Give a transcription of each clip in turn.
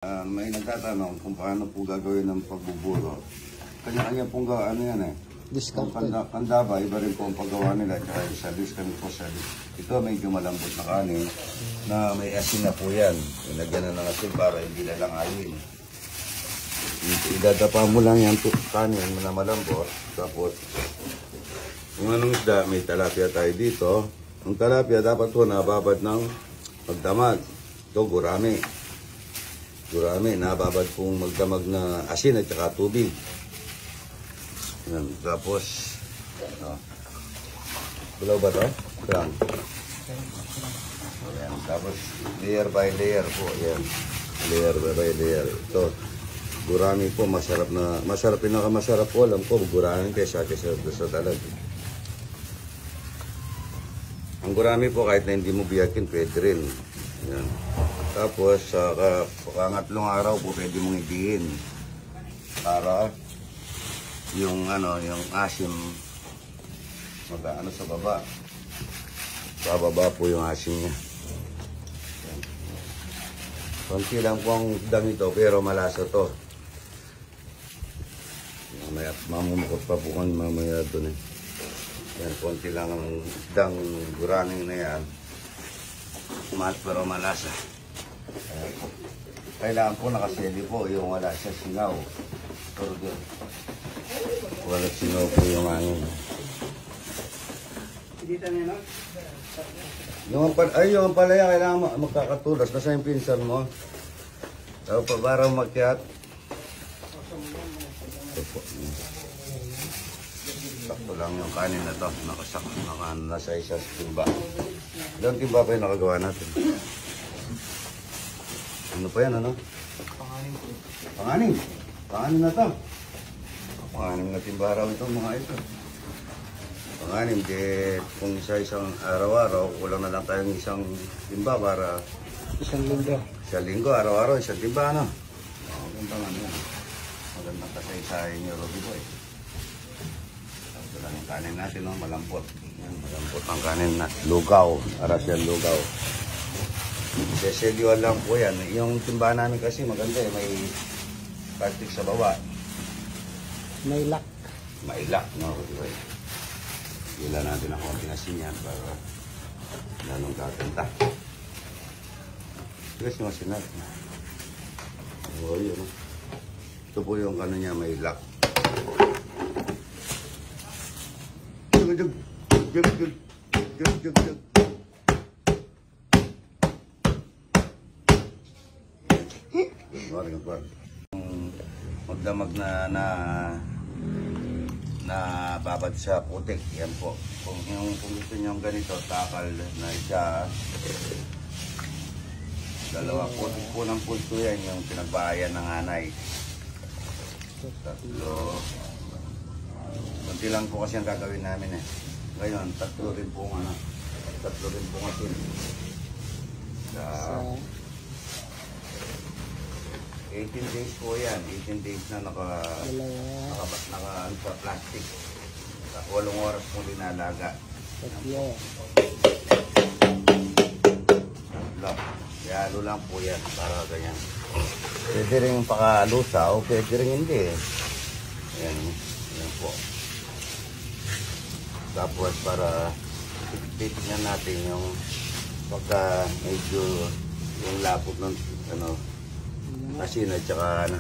May nagtatanong kung paano po gagawin ng pagbuburo. Kanya-kanya pong gawa, ano yan eh. Discount. Kandaba, iba rin po ang paggawa nila. Tsaka sa discount po sa ito medyo malambot na kanin na may asin na po yan. Ilagyan na ng asin para hindi lalangayin. Idadapa mo lang yan kanin na malambot. Tapos, kung anong isda, may talapia tayo dito. Ang talapia dapat po nababad ng magdamag. Ito, gurami. Gurami, nababad pong magdamag na asin at saka tubig. Yan. Tapos, bulaw ba ito? Yan. Yan. Tapos, layer by layer po. Yan. Layer by layer. Ito, gurami po, masarap na, pinakamasarap po, alam ko, gurami kaysa sa dalag. Ang gurami po, kahit na hindi mo biyakin, pwede rin. Yan. Tapos, sa pangatlong araw po, pwede mong idiin. Para, yung asim, mag-ano sa baba. Bababa po yung asim niya. Yan. Konti lang po ang dang ito, pero malasa to. Mamaya, mamumukot pa po kung mamaya doon eh. Yan, konti lang ang dang guraning na yan. Pero malasa. Kailangan po nakaseli po yung wala sa singaw. Pero wala singaw po yung angin. Yung palaya kailangan magkakatulas. Nasa yung pinsan mo. Tapos para makiat. Sakto lang yung kanin na to. Nasa isang timba. Ilang timba pa yung nakagawa natin? Ano pa yan, ano? Panganim po. Panganim? Panganim na to. Panganim na timba raw ito, mga ito. Panganim, kung isang araw-araw, kulang na lang tayong isang timba para... Isang linggo. Isang linggo, araw-araw, isang timba, ano? Maganda nga yan. Magandang kasaysahin niyo, Robby Boy. Ito lang yung kanin natin, no? Malambot. Yan, malambot ang kanin na. Lugaw. Aras yan, lugaw. Seselyuan lang po yan. Yung timba namin kasi maganda eh. May plastic sa baba. May lock. May lock, no? Hila natin ang konting asin yan para lalong kakanta. Tigas yung asin natin. O, yun. Ito po yung ano niya, may lock. Magdamag na babad sa putik, yan po. Kung gusto nyo ganito, takal na isa, dalawang putik po ng pulso yan, yung pinagbahayan ng anay. Tatlo. Kunti lang po kasi ang gagawin namin eh. Ngayon, tatlo rin po asin. 18 days po yan. 18 days na naka sa plastic. 8 oras po dinalaga. Yalo lang po yan para ganyan. Pwede rin pakalusaw, pwede rin hindi. Ayan po. Tapos para titignan natin yung pagka medyo yung lapot ng asin at saka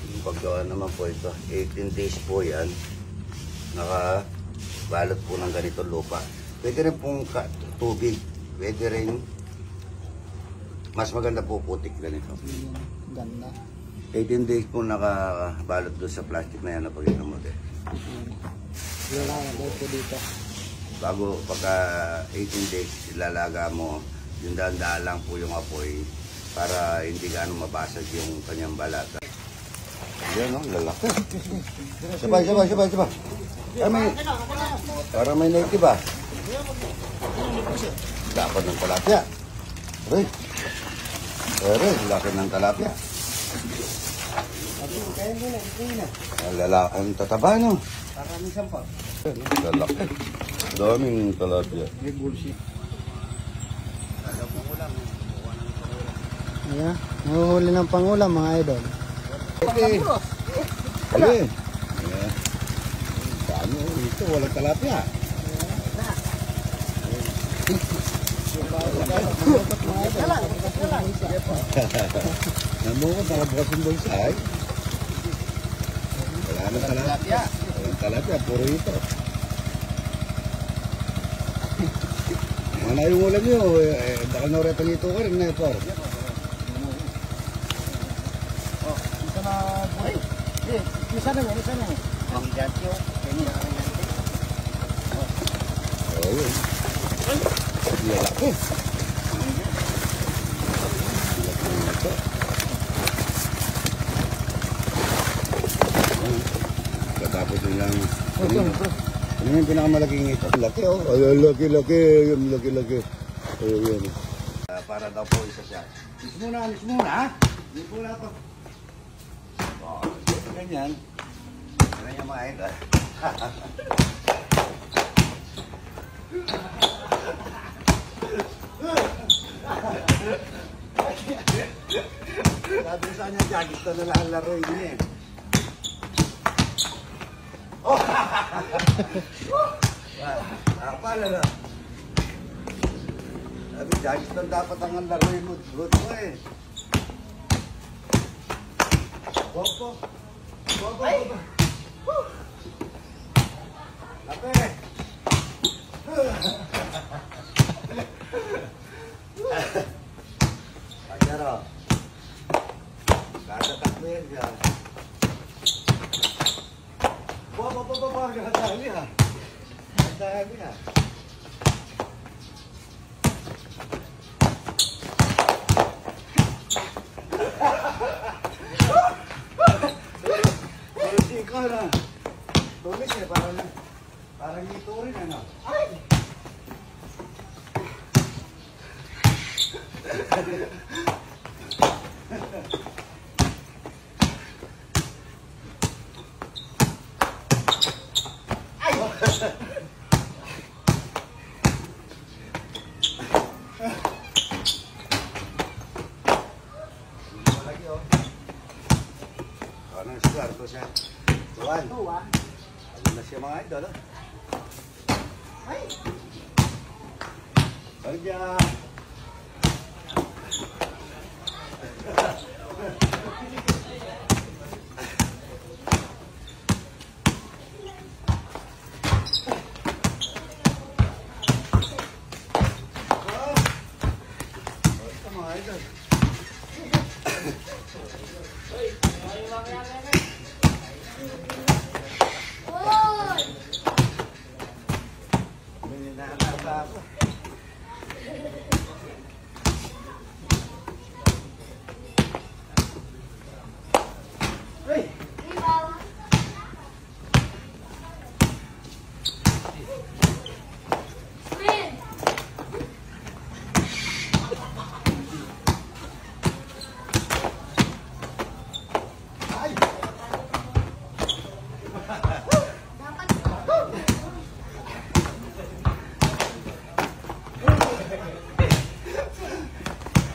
yung paggawa naman po ito 18 days po yan, nakabalot po ng ganito lupa. Pwede rin pong tubig, pwede rin mas maganda po putik ganito. Ganda. 18 days po nakabalot doon sa plastic na yan na pagkita mo din. Wala po dito. Bago pagka 18 days ilalaga mo, yung daan-daan lang po yung apoy para hindi gaano mabasag yung kanyang balata. Yan o, lalaki. Sabay. Para may native ba? Dapat ng talapia. Aray, laki ng talapia. Lalaki ang tataba, no? Maraming sampa. Lalaki. Daming talapia. May bullshit. Ayan, nahuhuli ng pangulam mga idol. Okay. Okay. Ayan. Paano ito? Walang talapia. Namukot, nakabukas yung bulsay. Wala nang talapia. Walang talapia, puro ito. Mana yung ulam nyo, baka nauretan ito ka rin na ito. Isa na yan. Ang gatyo. Oo yun. Lalaki. Katapos yun lang. Ano yung pinakamalaking ito? Laki oh. Ay, laki. Yung laki. Ayun. Para daw po isa siya. Alis muna. Hindi po na ito. Oh, ganyan. Ganyan mga ito. Sabi sa kanya, Jack, ito na lang laro niya eh. Oh! Pala na. Sabi, Jack, ito dapat ang laro yung good mo eh. Bobo. Ape! Pagkaro. Kadatakbo yan siya. Dali ha. Dali ha. Ikaw na. Tulis eh, parang ito rin ano. Ay! Anong square to siya? Tuwan. Ano na siya mga idol? Ay! Pagya! Mga idol.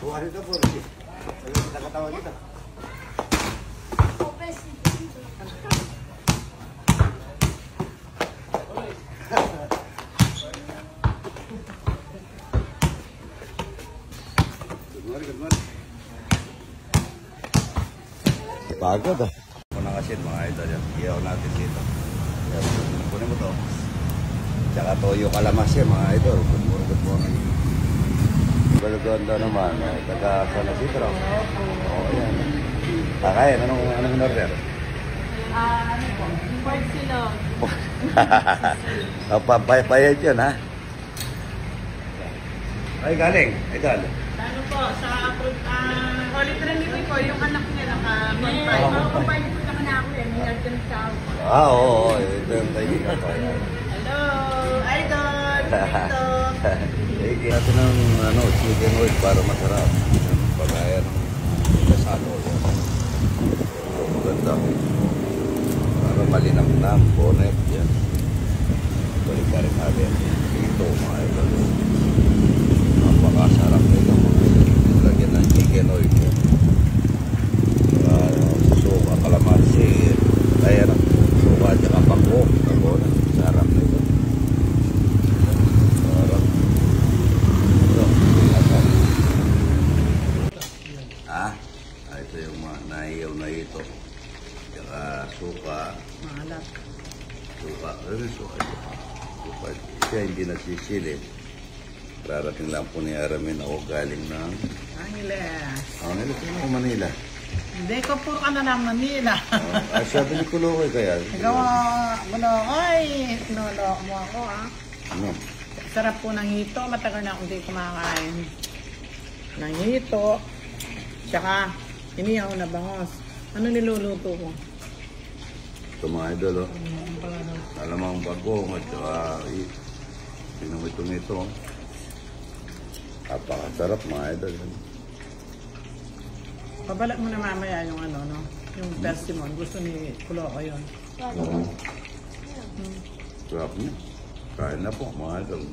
Buwan ito po rin. Nakatawag ito. Good morning. Pagod ah. Kung nakasin mga idol yan. Iyaw natin dito. Kunin mo to. Tsaka toyo kalamas yan mga idol. Good morning. Balaganda naman. Taga sana sitro. Oo yan. Kakain. Anong in-order? Ano po? Import silog. Payad yun ha? Ay galing. Idol. Ano po? Sa Holy Trinity po, yung anak niya naka-confine. Confine po naman ako eh. Minalton sa ako. Oo. Ito yung kaibigan ko. Hello! Idol! Ito! Natin ng chicken oil para masarap. Pagaya ng kasalo. Maganda. Para malinam-nam. Bonnet. Yan. Balik ka rin natin. Ito mga idol. Napakasarap nito mga idol. Lagyan ng chicken oil. Ito yung mga naiyaw na ito. Saka suka. Malat. Suka. Ano suka? Suka. Siya hindi nagsisilip. Rarating lang po ni Aramin ako galing ng... Angeles. Angeles, ano Manila? Hindi ko puro ka na ng Manila. Sabi ni Kulokoy kaya. Ikaw, Bulokoy. Nulok mo ako, ha? Ano? Sarap po ng hito. Matagal na akong hindi kumakain. Ng hito. Tsaka, inihaw na bangos. Ano niluluto ko? Ito mga idol, oh. Alamang bagong at saka pinamit ito. Napakasarap mga idol. Pabalat mo na mamaya yung ano, no? Yung persimmon. Gusto ni Kulokoy yun. Sarap niya. Kain na po mga idol.